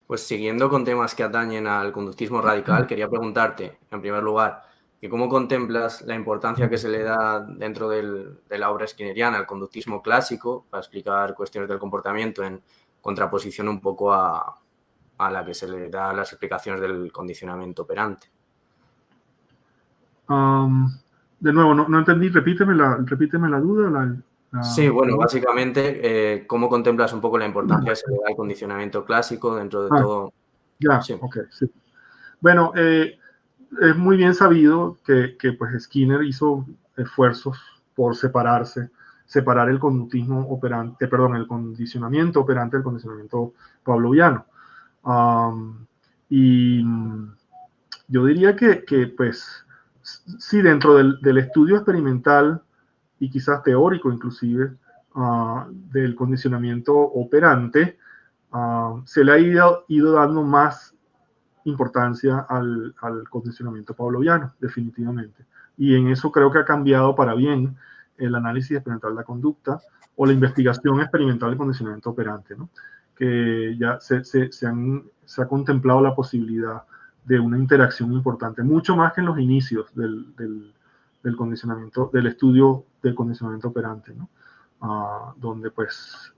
Pues siguiendo con temas que atañen al conductismo radical, quería preguntarte, en primer lugar, que cómo contemplas la importancia que se le da dentro de la obra skinneriana al conductismo clásico para explicar cuestiones del comportamiento en contraposición un poco a la que se le da las explicaciones del condicionamiento operante. De nuevo, no entendí, repíteme la duda. Sí, bueno, Pregunta. básicamente, ¿cómo contemplas un poco la importancia que se le da al condicionamiento clásico dentro de Ah, todo? ya, Sí. ok, sí. Bueno, es muy bien sabido que pues Skinner hizo esfuerzos por separar el conductismo operante, el condicionamiento operante del condicionamiento pavloviano. Y yo diría que pues, sí, dentro del estudio experimental y quizás teórico inclusive del condicionamiento operante, se le ha ido dando más importancia al condicionamiento pavloviano, definitivamente. Y en eso creo que ha cambiado para bien el análisis experimental de la conducta o la investigación experimental del condicionamiento operante, ¿no? Que ya se ha contemplado la posibilidad de una interacción importante, mucho más que en los inicios del condicionamiento, del estudio del condicionamiento operante, ¿no? Donde pues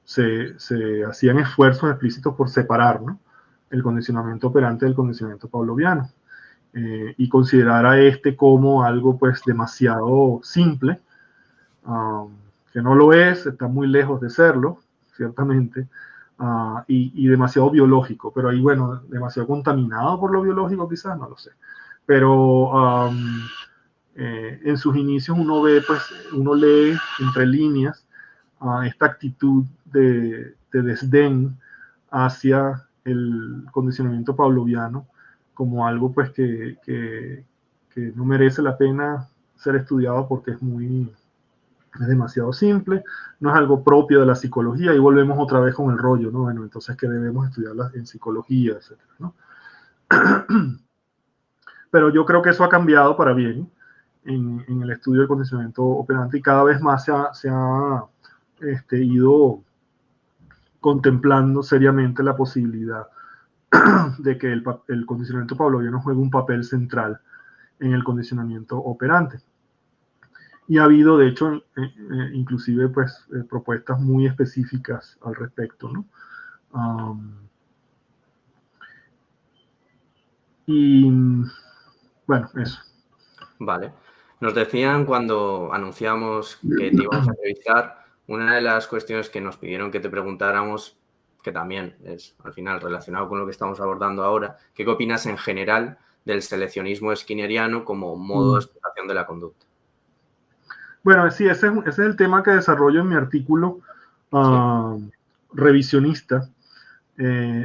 se hacían esfuerzos explícitos por separar, ¿no?, el condicionamiento operante del condicionamiento pavloviano y considerar a este como algo pues demasiado simple, que no lo es, está muy lejos de serlo, ciertamente, y demasiado biológico, pero ahí, bueno, demasiado contaminado por lo biológico quizás, no lo sé. Pero en sus inicios uno lee entre líneas esta actitud de desdén hacia el condicionamiento pavloviano como algo pues que no merece la pena ser estudiado porque es demasiado simple, no es algo propio de la psicología, y volvemos otra vez con el rollo, ¿no? Bueno, entonces que debemos estudiarla en psicología, etcétera, ¿no? Pero yo creo que eso ha cambiado para bien en el estudio del condicionamiento operante y cada vez más se ha ido contemplando seriamente la posibilidad de que el condicionamiento pavloviano juegue un papel central en el condicionamiento operante. Y ha habido, de hecho, inclusive pues, propuestas muy específicas al respecto, ¿no? Y bueno, eso. Vale. Nos decían cuando anunciamos que te íbamos a entrevistar, una de las cuestiones que nos pidieron que te preguntáramos, que también es al final relacionado con lo que estamos abordando ahora, ¿qué opinas en general del seleccionismo skinneriano como modo de explotación de la conducta? Bueno, sí, ese es el tema que desarrollo en mi artículo Sí, revisionista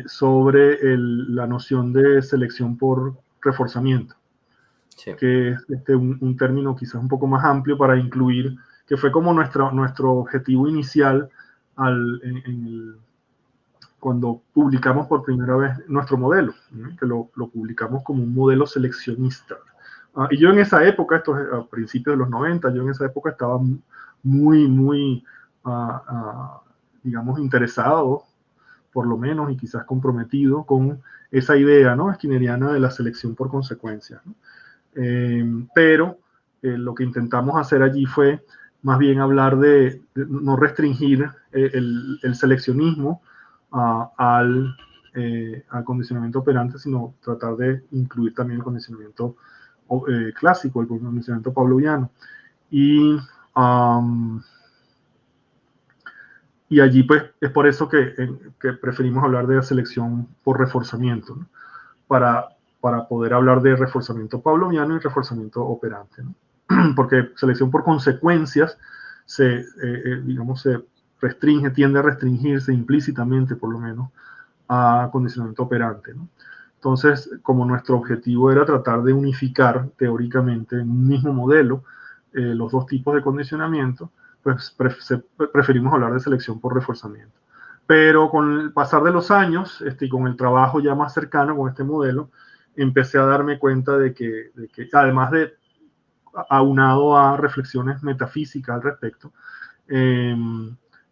sobre la noción de selección por reforzamiento, sí. que es un término quizás un poco más amplio para incluir, que fue como nuestro objetivo inicial cuando publicamos por primera vez nuestro modelo, ¿no?, que lo publicamos como un modelo seleccionista. Y yo en esa época, esto es a principios de los 90, yo en esa época estaba muy, digamos, interesado, por lo menos, y quizás comprometido con esa idea, ¿no?, skinneriana de la selección por consecuencia, ¿no? Pero lo que intentamos hacer allí fue más bien hablar de no restringir el seleccionismo al condicionamiento operante, sino tratar de incluir también el condicionamiento clásico, el condicionamiento pavloviano. Y, um, y allí pues es por eso que preferimos hablar de la selección por reforzamiento, ¿no?, para poder hablar de reforzamiento pavloviano y reforzamiento operante, ¿no? Porque selección por consecuencias digamos, tiende a restringirse implícitamente, por lo menos, a condicionamiento operante, ¿no? Entonces, como nuestro objetivo era tratar de unificar teóricamente en un mismo modelo los dos tipos de condicionamiento, pues preferimos hablar de selección por reforzamiento. Pero con el pasar de los años y con el trabajo ya más cercano con este modelo, empecé a darme cuenta de que además de aunado a reflexiones metafísicas al respecto, eh,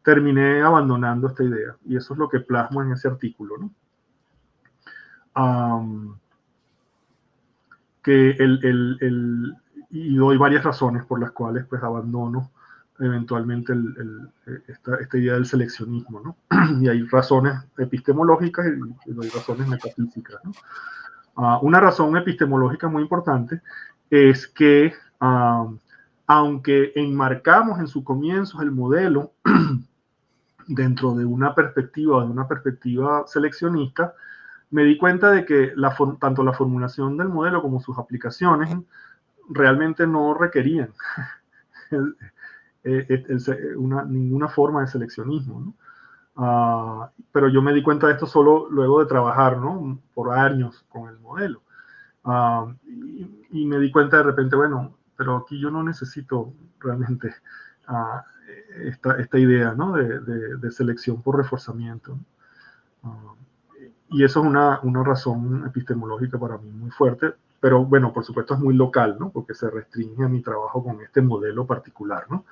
terminé abandonando esta idea. Y eso es lo que plasmo en ese artículo, ¿no? Y doy varias razones por las cuales pues abandono eventualmente esta idea del seleccionismo, ¿no? Y hay razones epistemológicas y doy razones metafísicas, ¿no? Una razón epistemológica muy importante es que aunque enmarcamos en su comienzo el modelo dentro de una perspectiva seleccionista, me di cuenta de que tanto la formulación del modelo como sus aplicaciones realmente no requerían ninguna forma de seleccionismo, ¿no? Pero yo me di cuenta de esto solo luego de trabajar, ¿no?, por años con el modelo. Y me di cuenta de repente, bueno, pero aquí yo no necesito realmente esta idea, ¿no?, de selección por reforzamiento. Y eso es una razón epistemológica para mí muy fuerte, pero bueno, por supuesto es muy local, ¿no?, porque se restringe a mi trabajo con este modelo particular, ¿no?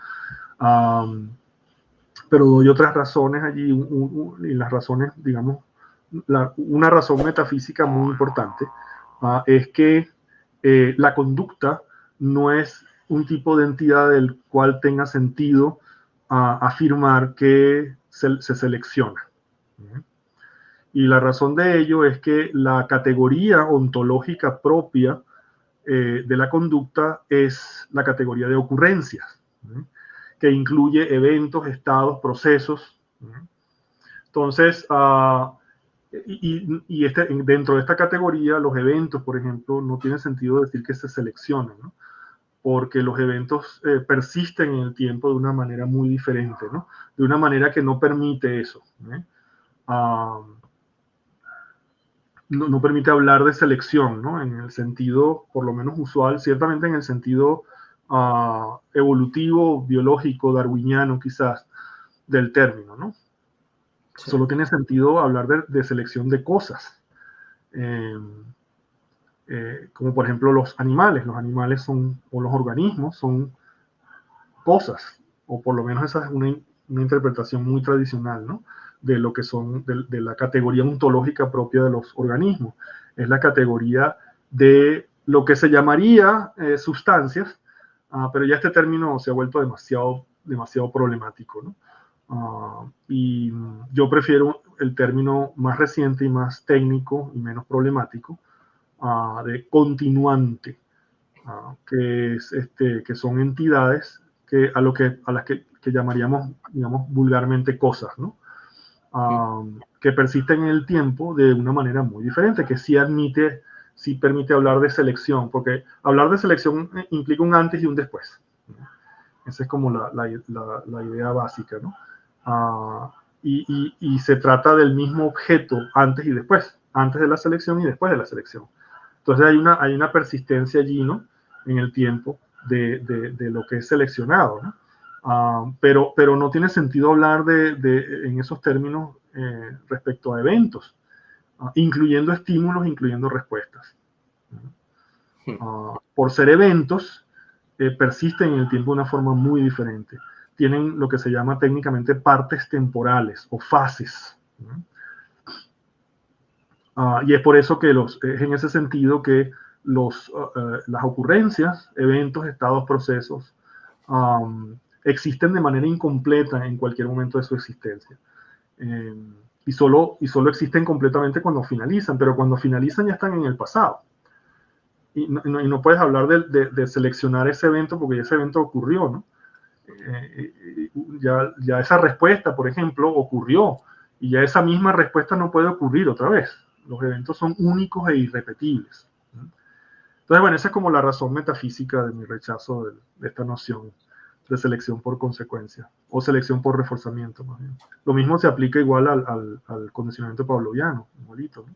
Pero doy otras razones allí, y las razones, digamos, una razón metafísica muy importante es que la conducta no es un tipo de entidad del cual tenga sentido afirmar que se selecciona. Y la razón de ello es que la categoría ontológica propia de la conducta es la categoría de ocurrencias, que incluye eventos, estados, procesos. Entonces, dentro de esta categoría, los eventos, por ejemplo, no tiene sentido decir que se seleccionan, ¿no?, porque los eventos persisten en el tiempo de una manera muy diferente, ¿no?, de una manera que no permite eso, no permite hablar de selección, ¿no?, en el sentido, por lo menos usual, ciertamente en el sentido evolutivo, biológico, darwiniano quizás, del término, ¿no? Sí. Solo tiene sentido hablar de selección de cosas, como por ejemplo los animales. Los animales o los organismos son cosas, o por lo menos esa es una interpretación muy tradicional, ¿no?, de lo que son, de la categoría ontológica propia de los organismos. Es la categoría de lo que se llamaría sustancias, pero ya este término se ha vuelto demasiado problemático, ¿no? Y yo prefiero el término más reciente y más técnico y menos problemático, de continuante, que son entidades a las que llamaríamos, digamos, vulgarmente cosas, ¿no? Que persisten en el tiempo de una manera muy diferente, que sí permite hablar de selección, porque hablar de selección implica un antes y un después. Esa es como la idea básica, ¿no? Y se trata del mismo objeto antes y después, antes de la selección y después de la selección. Entonces hay una persistencia allí, ¿no?, en el tiempo de lo que es seleccionado, ¿no? Pero no tiene sentido hablar en esos términos respecto a eventos, incluyendo estímulos, incluyendo respuestas. Por ser eventos, persisten en el tiempo de una forma muy diferente. Tienen lo que se llama técnicamente partes temporales o fases. Y es por eso que es en ese sentido que las ocurrencias, eventos, estados, procesos, existen de manera incompleta en cualquier momento de su existencia. Y solo existen completamente cuando finalizan, pero cuando finalizan ya están en el pasado. Y no puedes hablar de seleccionar ese evento porque ese evento ocurrió, ¿no? Ya esa respuesta, por ejemplo, ocurrió, y ya esa misma respuesta no puede ocurrir otra vez. Los eventos son únicos e irrepetibles. Entonces, bueno, esa es como la razón metafísica de mi rechazo de esta noción de selección por consecuencia, o selección por reforzamiento, más bien. Lo mismo se aplica igual al condicionamiento pavloviano, igualito, ¿no?